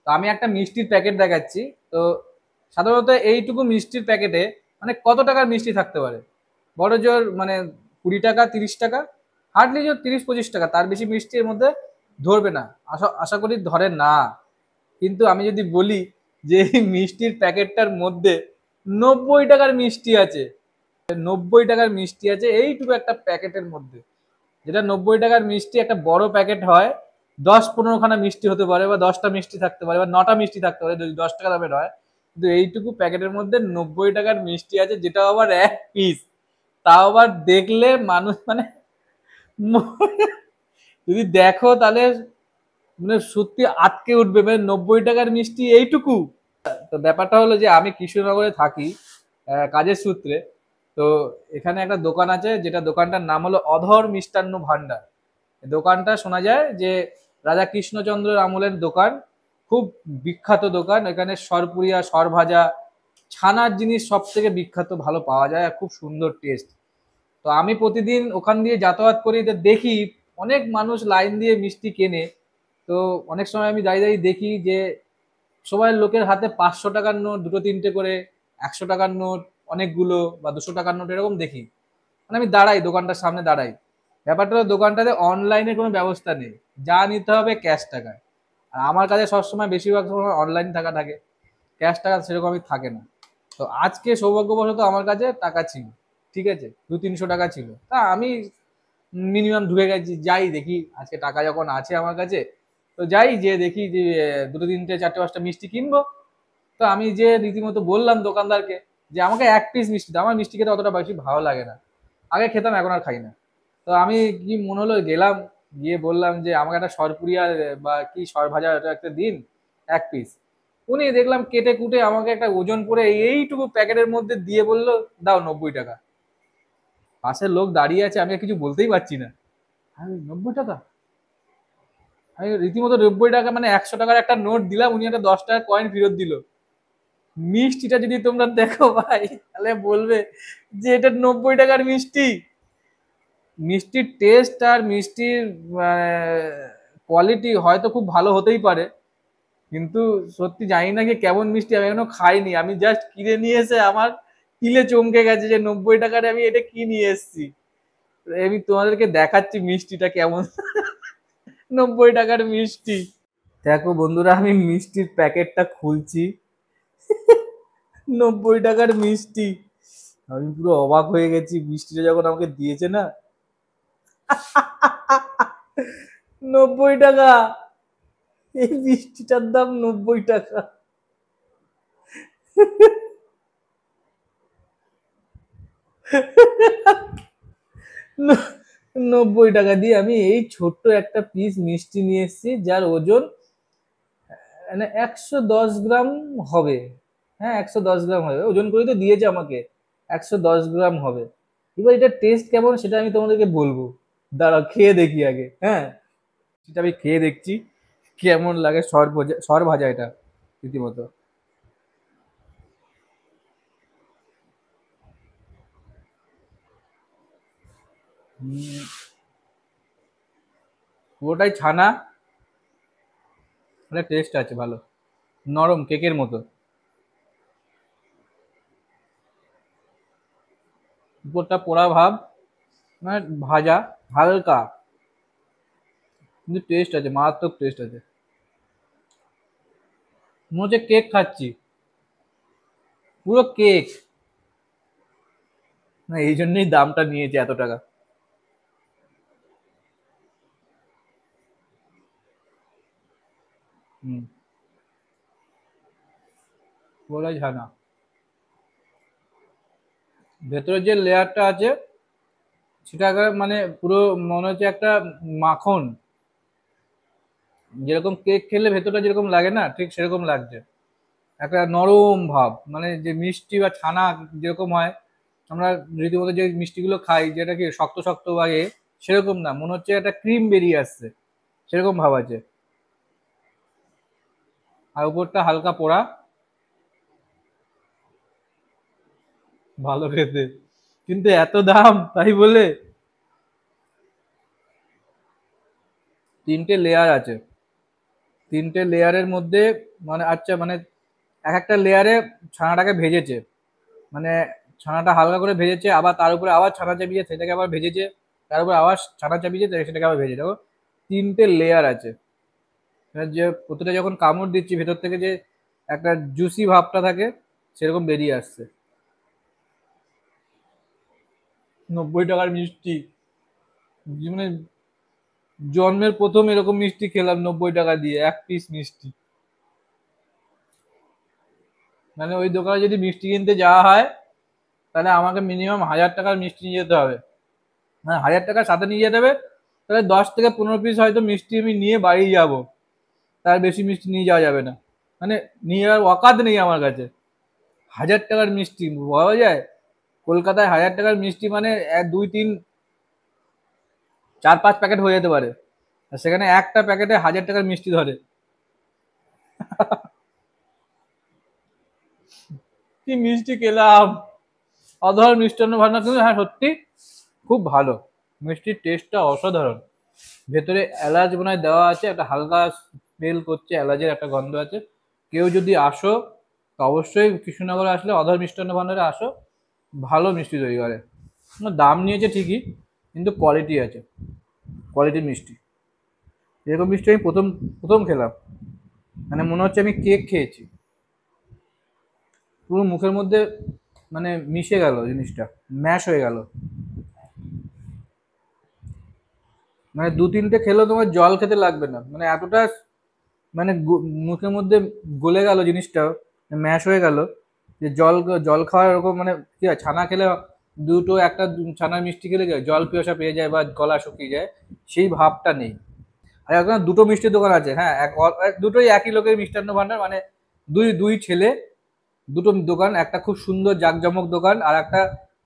তো আমি একটা মিষ্টির প্যাকেট দেখাচ্ছি। তো সাধারণত এইটুকু মিষ্টির প্যাকেটে মানে কত টাকার মিষ্টি থাকতে পারে? বড় জোর মানে 20 টাকা, 30 টাকা, হার্ডলি জোর 30-25 টাকা, তার বেশি মিষ্টি এর মধ্যে ধরবে না। আশা আশা করি ধরে না। কিন্তু আমি যদি বলি যে এই মিষ্টির প্যাকেটটার মধ্যে 90 টাকার মিষ্টি আছে, 90 টাকার মিষ্টি আছে এইটুকু একটা প্যাকেটের মধ্যে, যেটা 90 টাকার মিষ্টি একটা বড় প্যাকেট হয় 10-15খানা মিষ্টি হতে পারে, বা 10টা মিষ্টি থাকতে পারে, বা 9টা মিষ্টি থাকতে পারে যদি 10 টাকা দামের হয়। কিন্তু এইটুকু প্যাকেটের মধ্যে 90 টাকার মিষ্টি আছে, যেটা আবার এক পিস। তাও আবার দেখলে মানুষ মানে যদি দেখো তাহলে মানে সত্যি আটকে উঠবে, মানে 90 টাকার মিষ্টি এইটুকু। তো ব্যাপারটা হলো যে আমি কৃষ্ণনগরে থাকি কাজের সূত্রে। তো এখানে একটা দোকান আছে, যেটা দোকানটার নাম হলো অধর মিষ্টান্ন ভান্ডার। দোকানটা শোনা যায় যে রাজা কৃষ্ণচন্দ্রের আমলের দোকান, খুব বিখ্যাত দোকান। এখানে সরপুরিয়া, সরভাজা, ছানার জিনিস সব থেকে বিখ্যাত ভালো পাওয়া যায়, আর খুব সুন্দর টেস্ট। তো আমি প্রতিদিন ওখান দিয়ে যাতায়াত করি, তো দেখি অনেক মানুষ লাইন দিয়ে মিষ্টি কেনে। তো অনেক সময় আমি দাঁড়িয়ে দাঁড়িয়ে দেখি যে সবাই লোকের হাতে 500 টাকার নোট দুটো তিনটে করে, 100 টাকার নোট অনেকগুলো, বা 200 টাকার নোট এরকম দেখি। মানে আমি দাঁড়াই দোকানটার সামনে দাঁড়াই। ব্যাপারটা হলো দোকানটাতে অনলাইনে কোনো ব্যবস্থা নেই, যা নিতে হবে ক্যাশ টাকায়। আর আমার কাছে সবসময় বেশিরভাগ সময় অনলাইন টাকা থাকে, ক্যাশ টাকা সেরকমই থাকে না। তো আজকে সৌভাগ্যবশত আমার কাছে টাকা ছিল, ঠিক আছে, 200-300 টাকা ছিল। তা আমি মিনিমাম ঢুকে গেছি, যাই দেখি আজকে টাকা যখন আছে আমার কাছে, তো যাই যে দেখি যে দুটো তিনটে চারটে পাঁচটা মিষ্টি কিনবো। তো আমি যে রীতিমতো বললাম দোকানদারকে যে আমাকে এক পিস মিষ্টি দাও, আমার মিষ্টি খেতে অতটা বেশি ভালো লাগে না, আগে খেতাম এখন আর খাই না। তো আমি কি মনে হলো গেলাম, গিয়ে বললাম যে আমাকে একটা সরপুরিয়া বা কি সরভাজা এটা একটা দিন, এক পিস। উনি দেখলাম কেটে কুটে আমাকে একটা ওজন করে এইটুকু প্যাকেটের মধ্যে দিয়ে বললো দাও 90 টাকা। পাশের লোক দাঁড়িয়ে আছে, আমি আর কিছু বলতেই পারছি না। আমি 90 টাকা, আমি রীতিমতো 90 টাকা মানে 100 টাকার একটা নোট দিলাম, উনি একটা 10 টাকার কয়েন ফেরত দিল। মিষ্টিটা যদি তোমরা দেখো ভাই, তাহলে বলবে যে এটা 90 টাকার মিষ্টি। মিষ্টির টেস্ট আর মিষ্টির কোয়ালিটি হয়তো খুব ভালো হতেই পারে, কিন্তু সত্যি জানি না কি কেমন মিষ্টি, আমি এখনো খাইনি। আমি জাস্ট কিনে নিয়ে এসে আমার তিলে চমকে গেছে যে 90 টাকার আমি এটা কি নিয়ে এসেছি। আমি তোমাদেরকে দেখাচ্ছি মিষ্টিটা কেমন। 90 টাকার মিষ্টি। দেখো বন্ধুরা, আমি মিষ্টির প্যাকেটটা খুলছি, 90 টাকার মিষ্টি। আমি পুরো অবাক হয়ে গেছি মিষ্টিটা যখন আমাকে দিয়েছে না। 90 টাকা, এই মিষ্টিটার দাম 90 টাকা। 90 টাকা দিয়ে আমি এই ছোট্ট একটা পিস মিষ্টি নিয়ে এসেছি, যার ওজন মানে 110 গ্রাম হবে। হ্যাঁ, 110 গ্রাম হবে, ওজন করে তো দিয়েছে আমাকে, 110 গ্রাম হবে। এবার এটা টেস্ট কেমন সেটা আমি তোমাদেরকে বলবো, দাঁড়াও খেয়ে দেখি আগে। হ্যাঁ, সেটা আমি খেয়ে দেখছি কেমন লাগে। সর ভাজা, সর ভাজা এটা রীতিমতো। পুরোটাই ছানা, মানে টেস্ট আছে ভালো, নরম কেকের মতো। উপরটা পোড়া ভাব, মানে ভাজা হালকা, কিন্তু টেস্ট আছে, মারাত্মক টেস্ট আছে। মনে হচ্ছে কেক খাচ্ছি, পুরো কেক। না, এই জন্যই দামটা নিয়েছে এত টাকা। হুম, পুরোটাই ছানা। ভেতরে যে লেয়ারটা আছে সেটা মানে পুরো মনে হচ্ছে একটা মাখন, যেরকম কেক খেলে ভেতরটা যেরকম লাগে না, ঠিক সেরকম লাগছে। একটা নরম ভাব, মানে যে মিষ্টি বা ছানা যেরকম হয়, আমরা রীতিমতো যে মিষ্টিগুলো খাই যেটা কি শক্ত শক্ত লাগে, সেরকম না, মনে হচ্ছে একটা ক্রিম বেরিয়ে আসছে, সেরকম ভাব আছে। আর উপরটা হালকা পোড়া, ভালো খেতে, কিন্তু এত দাম তাই বলে। 3টে লেয়ার আছে, তিনটে লেয়ারের মধ্যে মানে আচ্ছা মানে এক একটা লেয়ারে ছানাটাকে ভেজেছে, মানে ছানাটা হালকা করে ভেজেছে, আবার তার উপরে আবার ছানা চাপিয়ে সেটাকে আবার ভেজেছে, তার উপরে আবার ছানা চাপিয়েছে সেটাকে আবার ভেজে। দেখো তিনটে লেয়ার আছে। মানে যে প্রতিটা যখন কামড় দিচ্ছি ভেতর থেকে যে একটা জুসি ভাবটা থাকে সেরকম বেরিয়ে আসছে। 90 টাকার মিষ্টি, জীবনে জন্মের প্রথম এরকম মিষ্টি খেলাম 90 টাকা দিয়ে, এক পিস মিষ্টি। মানে ওই দোকানে যদি মিষ্টি কিনতে যাওয়া হয় তাহলে আমাকে মিনিমাম 1000 টাকার মিষ্টি নিয়ে যেতে হবে, মানে 1000 টাকার সাথে নিয়ে যেতে হবে। তাহলে 10 থেকে 15 পিস হয়তো মিষ্টি আমি নিয়ে বাড়ি যাব, তার বেশি মিষ্টি নিয়ে যাওয়া যাবে না। মানে নিয়ে যাওয়ার অকাত নেই আমার কাছে। 1000 টাকার মিষ্টি পাওয়া যায় কলকাতায়? 1000 টাকার মিষ্টি মানে 1 2 3 4 5 প্যাকেট হয়ে যেতে পারে, আর সেখানে একটা প্যাকেটে 1000 টাকার মিষ্টি ধরে। কি মিষ্টি খেলাম! অসাধারণ মিষ্টান্ন ভান্ডার, কিন্তু হ্যাঁ সত্যি খুব ভালো, মিষ্টির টেস্টটা অসাধারণ। ভেতরে এলাচ মনে হয় দেওয়া আছে, একটা হালকা স্মেল করছে, এলাচের একটা গন্ধ আছে। কেউ যদি আসো তো অবশ্যই কৃষ্ণনগরে আসলে অধর মিষ্টান্ন ভান্ডারে আসো, ভালো মিষ্টি তৈরি করে। দাম নিয়েছে ঠিকই, কিন্তু কোয়ালিটি আছে, কোয়ালিটির মিষ্টি। এরকম মিষ্টি আমি প্রথম প্রথম খেলাম, মানে মনে হচ্ছে আমি কেক খেয়েছি, পুরো মুখের মধ্যে মানে মিশে গেল জিনিসটা, ম্যাশ হয়ে গেল। মানে দু তিনটে খেলেও তোমার জল খেতে লাগবে না, মানে এতটা মানে মুখের মধ্যে গলে গেল জিনিসটা, ম্যাশ হয়ে গেল, যে জল জল খাওয়ার এরকম মানে কি হয়, ছানা খেলে দুটো একটা ছানার মিষ্টি খেলে যায় জল পিপাসা পেয়ে যায় বা গলা শুকিয়ে যায়, সেই ভাবটা নেই। আর এখন দুটো মিষ্টির দোকান আছে, হ্যাঁ দুটোই একই লোকের মিষ্টান্ন ভান্ডার, মানে দুই দুই ছেলে, দুটো দোকান, একটা খুব সুন্দর জাঁকজমক দোকান, আর একটা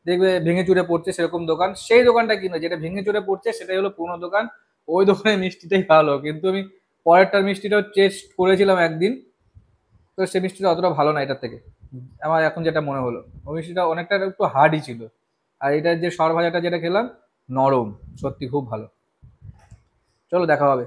দেখবে ভেঙে চুরে পড়ছে সেরকম দোকান। সেই দোকানটা কিনা যেটা ভেঙে চুরে পড়ছে সেটাই হলো পুরোনো দোকান, ওই দোকানের মিষ্টিটাই ভালো। কিন্তু আমি পরেরটার মিষ্টিটাও টেস্ট করেছিলাম একদিন, তো সেই মিষ্টিটা অতটা ভালো না এটার থেকে, আমার এখন যেটা মনে হলো। ওই মিষ্টিটা অনেকটা একটু হার্ডই ছিল, আর এটার যে সর ভাজাটা যেটা খেলাম নরম, সত্যি খুব ভালো। চলো দেখা হবে।